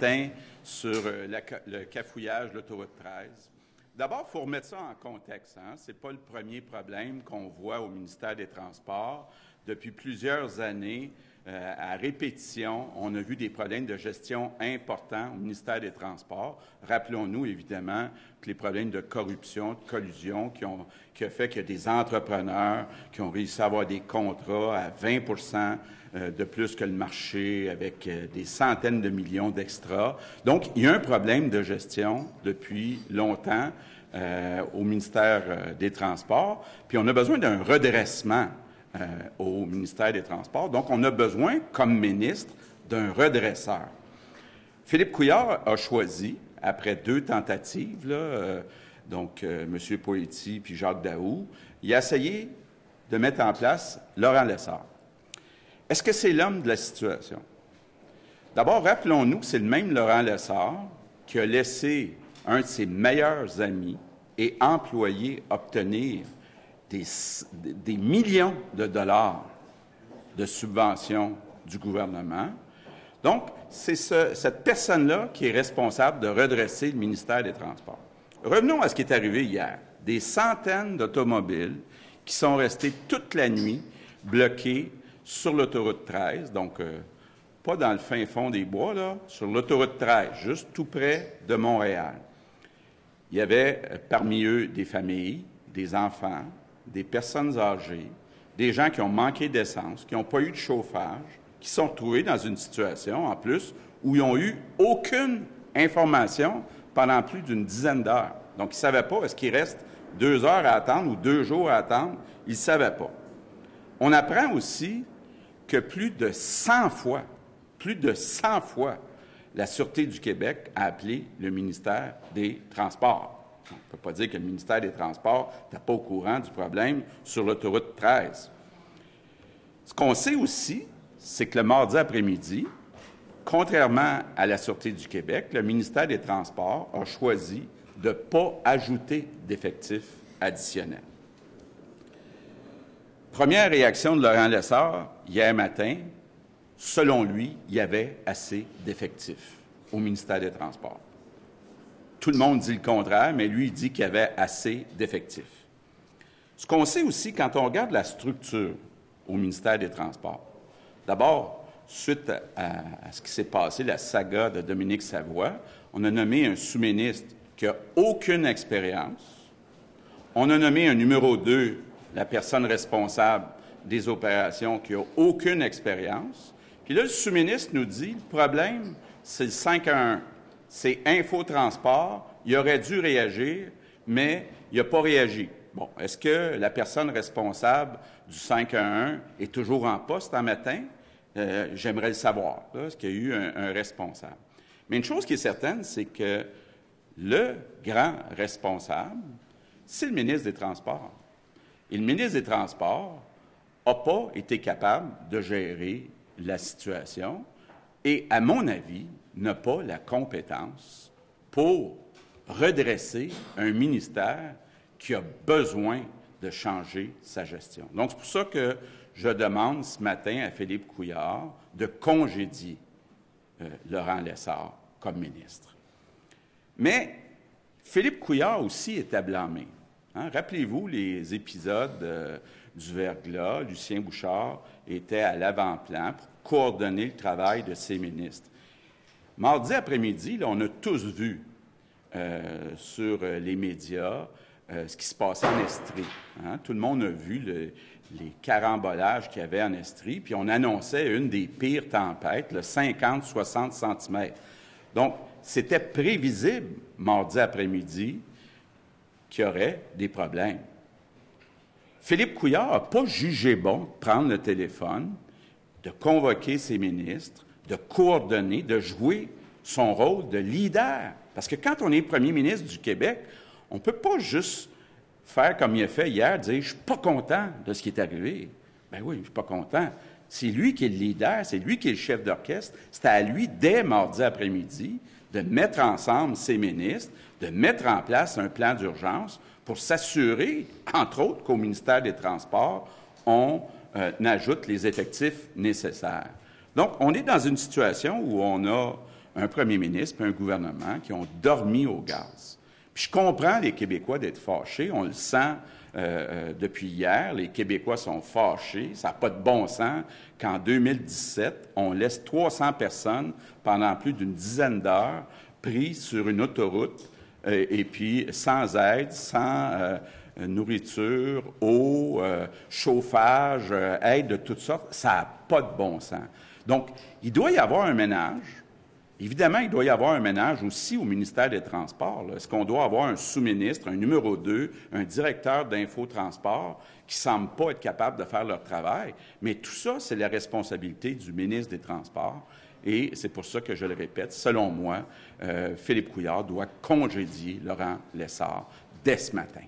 matin sur le cafouillage de l'autoroute 13. D'abord, il faut remettre ça en contexte. Ce n'est pas le premier problème qu'on voit au ministère des Transports. Depuis plusieurs années, à répétition, on a vu des problèmes de gestion importants au ministère des Transports. Rappelons-nous, évidemment, que les problèmes de corruption, de collusion qui ont fait qu'il y a des entrepreneurs qui ont réussi à avoir des contrats à 20 de plus que le marché, avec des centaines de millions d'extras. Donc, il y a un problème de gestion depuis longtemps au ministère des Transports, puis on a besoin d'un redressement au ministère des Transports. Donc, on a besoin, comme ministre, d'un redresseur. Philippe Couillard a choisi, après 2 tentatives, M. Poetti puis Jacques Daoust, il a essayé de mettre en place Laurent Lessard. Est-ce que c'est l'homme de la situation? D'abord, rappelons-nous que c'est le même Laurent Lessard qui a laissé un de ses meilleurs amis et employés obtenir des millions de dollars de subventions du gouvernement. Donc, c'est cette personne-là qui est responsable de redresser le ministère des Transports. Revenons à ce qui est arrivé hier. Des centaines d'automobiles qui sont restés toute la nuit bloqués sur l'autoroute 13, donc pas dans le fin fond des bois, là, sur l'autoroute 13, juste tout près de Montréal. Il y avait parmi eux des familles, des enfants, des personnes âgées, des gens qui ont manqué d'essence, qui n'ont pas eu de chauffage, qui sont retrouvés dans une situation, en plus, où ils n'ont eu aucune information pendant plus d'une dizaine d'heures. Donc, ils ne savaient pas, est-ce qu'il reste 2 heures à attendre ou 2 jours à attendre? Ils ne savaient pas. On apprend aussi que plus de 100 fois, la Sûreté du Québec a appelé le ministère des Transports. On ne peut pas dire que le ministère des Transports n'était pas au courant du problème sur l'autoroute 13. Ce qu'on sait aussi, c'est que le mardi après-midi, contrairement à la Sûreté du Québec, le ministère des Transports a choisi de ne pas ajouter d'effectifs additionnels. Première réaction de Laurent Lessard, hier matin, selon lui, il y avait assez d'effectifs au ministère des Transports. Tout le monde dit le contraire, mais lui, il dit qu'il y avait assez d'effectifs. Ce qu'on sait aussi, quand on regarde la structure au ministère des Transports, d'abord, suite à ce qui s'est passé, la saga de Dominique Savoie, on a nommé un sous-ministre qui n'a aucune expérience. On a nommé un numéro 2, la personne responsable des opérations, qui n'a aucune expérience. Puis là, le sous-ministre nous dit, le problème, c'est le 511. C'est Infotransport. Il aurait dû réagir, mais il n'a pas réagi. Bon, est-ce que la personne responsable du 511 est toujours en poste en matin? J'aimerais le savoir. Est-ce qu'il y a eu un responsable? Mais une chose qui est certaine, c'est que le grand responsable, c'est le ministre des Transports. Et le ministre des Transports n'a pas été capable de gérer la situation et, à mon avis, n'a pas la compétence pour redresser un ministère qui a besoin de changer sa gestion. Donc, c'est pour ça que je demande ce matin à Philippe Couillard de congédier Laurent Lessard comme ministre. Mais Philippe Couillard aussi était blâmé. Rappelez-vous les épisodes du verglas. Lucien Bouchard était à l'avant-plan pour coordonner le travail de ses ministres. Mardi après-midi, là, on a tous vu sur les médias ce qui se passait en Estrie. Tout le monde a vu les carambolages qu'il y avait en Estrie, puis on annonçait une des pires tempêtes, le 50-60 cm. Donc, c'était prévisible, mardi après-midi, qu'il y aurait des problèmes. Philippe Couillard n'a pas jugé bon de prendre le téléphone, de convoquer ses ministres, de coordonner, de jouer son rôle de leader. Parce que quand on est premier ministre du Québec, on ne peut pas juste faire comme il a fait hier, dire « je ne suis pas content de ce qui est arrivé ». Ben oui, je ne suis pas content. C'est lui qui est le leader, c'est lui qui est le chef d'orchestre. C'était à lui, dès mardi après-midi, de mettre ensemble ses ministres, de mettre en place un plan d'urgence pour s'assurer, entre autres, qu'au ministère des Transports, on ajoute les effectifs nécessaires. Donc, on est dans une situation où on a un premier ministre et un gouvernement qui ont dormi au gaz. Puis je comprends les Québécois d'être fâchés, on le sent depuis hier, les Québécois sont fâchés, ça n'a pas de bon sens qu'en 2017, on laisse 300 personnes pendant plus d'une dizaine d'heures prises sur une autoroute et puis sans aide, sans nourriture, eau, chauffage, aide de toutes sortes, ça n'a pas de bon sens. Donc, il doit y avoir un ménage. Évidemment, il doit y avoir un ménage aussi au ministère des Transports. Est-ce qu'on doit avoir un sous-ministre, un numéro 2, un directeur d'Infotransport qui ne semble pas être capable de faire leur travail? Mais tout ça, c'est la responsabilité du ministre des Transports. Et c'est pour ça que je le répète, selon moi, Philippe Couillard doit congédier Laurent Lessard dès ce matin.